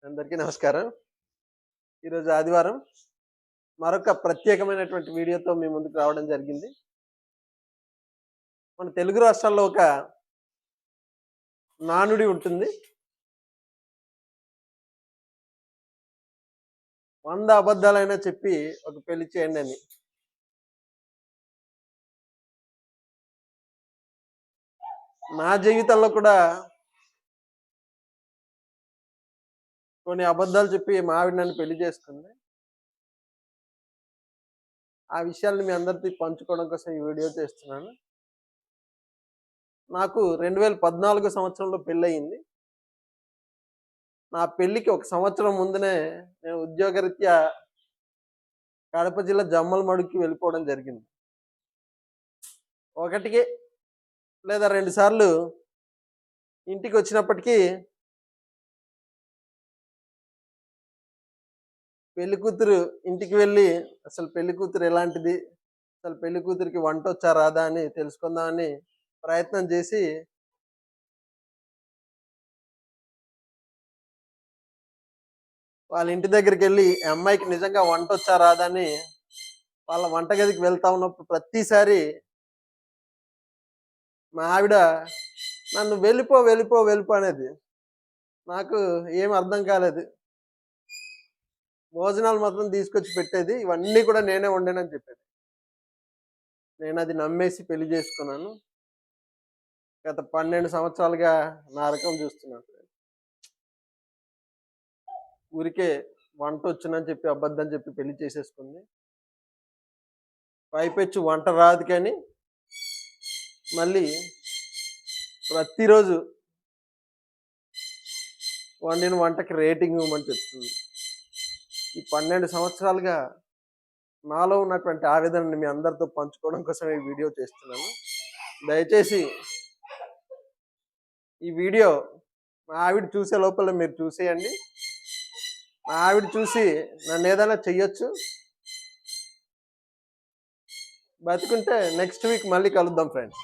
అందరికీ నమస్కారం. ఈరోజు ఆదివారం. మరొక ప్రత్యేకమైనటువంటి వీడియోతో మీ ముందుకు రావడం జరిగింది. మన తెలుగు రాష్ట్రాల్లో ఒక నానుడి ఉంటుంది. 100 అబద్ధాలైనా చెప్పి ఒక పెళ్లి చేయండి అని. నా జీవితంలో కూడా కొన్ని అబద్ధాలు చెప్పి మా ఆవిడ నన్ను పెళ్లి చేసుకుంది. ఆ విషయాలను మీ అందరితో పంచుకోవడం కోసం ఈ వీడియో చేస్తున్నాను. నాకు 2014 సంవత్సరంలో పెళ్ళయింది. నా పెళ్ళికి ఒక సంవత్సరం ముందునే నేను ఉద్యోగరీత్యా కడప జిల్లా జమ్మలమడుగుకి వెళ్ళిపోవడం జరిగింది. ఒకటికి లేదా 2 సార్లు ఇంటికొచ్చినప్పటికీ పెళ్ళికూతురు ఇంటికి వెళ్ళి అసలు పెళ్ళికూతురు ఎలాంటిది, అసలు పెళ్ళికూతురికి వంటొచ్చా రాదా అని తెలుసుకుందామని ప్రయత్నం చేసి వాళ్ళ ఇంటి దగ్గరికెళ్ళి ఈ అమ్మాయికి నిజంగా వంటొచ్చా రాదా అని వాళ్ళ వంటగదికి వెళ్తా ఉన్నప్పుడు ప్రతిసారి మా ఆవిడ నన్ను వెళ్ళిపో, వెళ్ళిపో, వెళ్ళిపో అనేది. నాకు ఏం అర్థం కాలేదు. భోజనాలు మాత్రం తీసుకొచ్చి పెట్టేది. ఇవన్నీ కూడా నేనే వండానని చెప్పేది. నేనది నమ్మేసి పెళ్లి చేసుకున్నాను. గత 12 సంవత్సరాలుగా నా రకం చూస్తున్నాను. ఊరికే వంటొచ్చునని చెప్పి అబద్ధం చెప్పి పెళ్లి చేసేసుకుంది. పైపెచ్చు వంట రాదు కానీ మళ్ళీ ప్రతిరోజు వండిన వంటకి రేటింగ్ ఇవ్వమని చెప్తుంది. ఈ 12 సంవత్సరాలుగా నాలో ఉన్నటువంటి ఆవేదనని మీ అందరితో పంచుకోవడం కోసం ఈ వీడియో చేస్తున్నాను. దయచేసి ఈ వీడియో మా ఆవిడ చూసే లోపల మీరు చూసేయండి. మా ఆవిడ చూసి నన్ను ఏదైనా చెయ్యొచ్చు. బతికుంటే నెక్స్ట్ వీక్ మళ్ళీ కలుద్దాం ఫ్రెండ్స్.